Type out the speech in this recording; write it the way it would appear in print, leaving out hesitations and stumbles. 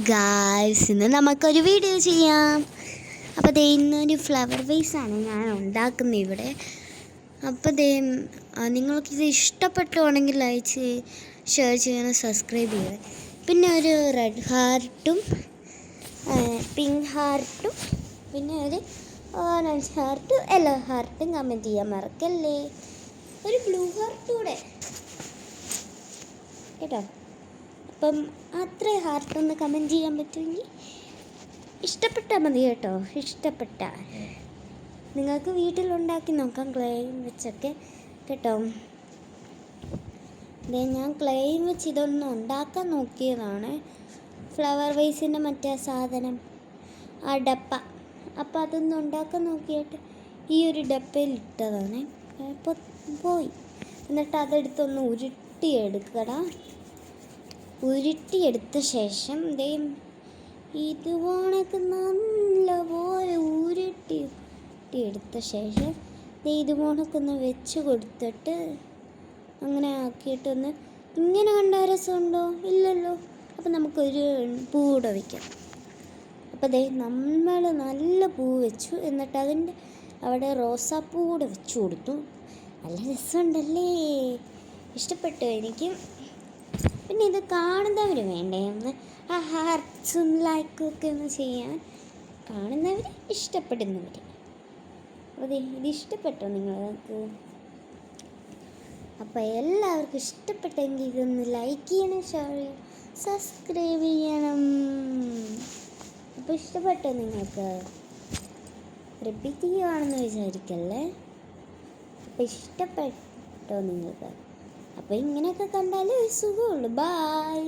Guys, ഇന്ന് നമുക്കൊരു video ചെയ്യാം. അപ്പോൾ ദേ ഇന്നൊരു ഫ്ലവർ വേസാണ് ഞാൻ ഉണ്ടാക്കുന്നത് ഇവിടെ. അപ്പോൾ ദേ നിങ്ങൾക്കിത് ഇഷ്ടപ്പെട്ടുവാണെങ്കിൽ ലൈക്ക് ഷെയർ ചെയ്യണം, സബ്സ്ക്രൈബ് ചെയ്യണം. പിന്നെ ഒരു റെഡ് ഹാർട്ടും പിങ്ക് ഹാർട്ടും പിന്നെ ഒരു ഓറഞ്ച് ഹാർട്ടും യെല്ലോ ഹാർട്ടും കമൻറ്റ് ചെയ്യാൻ മറക്കല്ലേ. ഒരു ബ്ലൂ ഹാർട്ടും കൂടെ കേട്ടോ. അപ്പം അത്ര ഹാർട്ടൊന്ന് കമൻറ്റ് ചെയ്യാൻ പറ്റുമെങ്കിൽ ഇഷ്ടപ്പെട്ടാൽ മതി കേട്ടോ. ഇഷ്ടപ്പെട്ടാൽ നിങ്ങൾക്ക് വീട്ടിലുണ്ടാക്കി നോക്കാം, ക്ലേയും വെച്ചൊക്കെ കേട്ടോ. അതെ, ഞാൻ ക്ലേയും വെച്ച് ഇതൊന്ന് ഉണ്ടാക്കാൻ നോക്കിയതാണ്. ഫ്ലവർ വേസിൻ്റെ മറ്റേ സാധനം, ആ ഡപ്പ. അപ്പോൾ അതൊന്ന് ഉണ്ടാക്കാൻ നോക്കിയിട്ട് ഈ ഒരു ഡപ്പയിൽ ഇട്ടതാണ്. അപ്പോൾ പോയി എന്നിട്ട് അതെടുത്തൊന്ന് ഉരുട്ടിയെടുക്കടാ. ഉരുട്ടിയെടുത്ത ശേഷം ദേ ഇതുപോണൊക്കെ നല്ലപോലെ ഉരുട്ടിയെടുത്ത ശേഷം ദേ ഇതുപോണൊക്കെ ഒന്ന് വെച്ച് കൊടുത്തിട്ട് അങ്ങനെ ആക്കിയിട്ടൊന്ന് ഇങ്ങനെ കണ്ടാൽ രസമുണ്ടോ? ഇല്ലല്ലോ. അപ്പോൾ നമുക്കൊരു പൂവിടെ വയ്ക്കാം. അപ്പോൾ ദേ നമ്മൾ നല്ല പൂ വെച്ചു, എന്നിട്ട് അതിൻ്റെ അവിടെ റോസാപ്പൂ കൂടെ വെച്ച് കൊടുത്തു. നല്ല രസമുണ്ടല്ലേ, ഇഷ്ടപ്പെട്ടു എനിക്ക്. പിന്നെ ഇത് കാണുന്നവർ വേണ്ടേ ഒന്ന് ആ ഹാർട്ട്സും ലൈക്കും ഒക്കെ ഒന്ന് ചെയ്യാൻ, കാണുന്നവർ ഇഷ്ടപ്പെടുന്നവർ. അപ്പോൾ ഇത് ഇഷ്ടപ്പെട്ടോ നിങ്ങൾക്ക്? അപ്പോൾ എല്ലാവർക്കും ഇഷ്ടപ്പെട്ടെങ്കിൽ ഇതൊന്ന് ലൈക്ക് ചെയ്യണം, ഷെയർ ചെയ്യണം, സബ്സ്ക്രൈബ് ചെയ്യണം. അപ്പോൾ ഇഷ്ടപ്പെട്ടോ നിങ്ങൾക്ക്? റിപ്പീറ്റ് ചെയ്യുകയാണെന്ന് വിചാരിക്കല്ലേ. അപ്പോൾ ഇഷ്ടപ്പെട്ടോ നിങ്ങൾക്ക്? അപ്പോൾ ഇങ്ങനെയൊക്കെ കണ്ടാൽ സുഖമുള്ളൂ. ബായ്.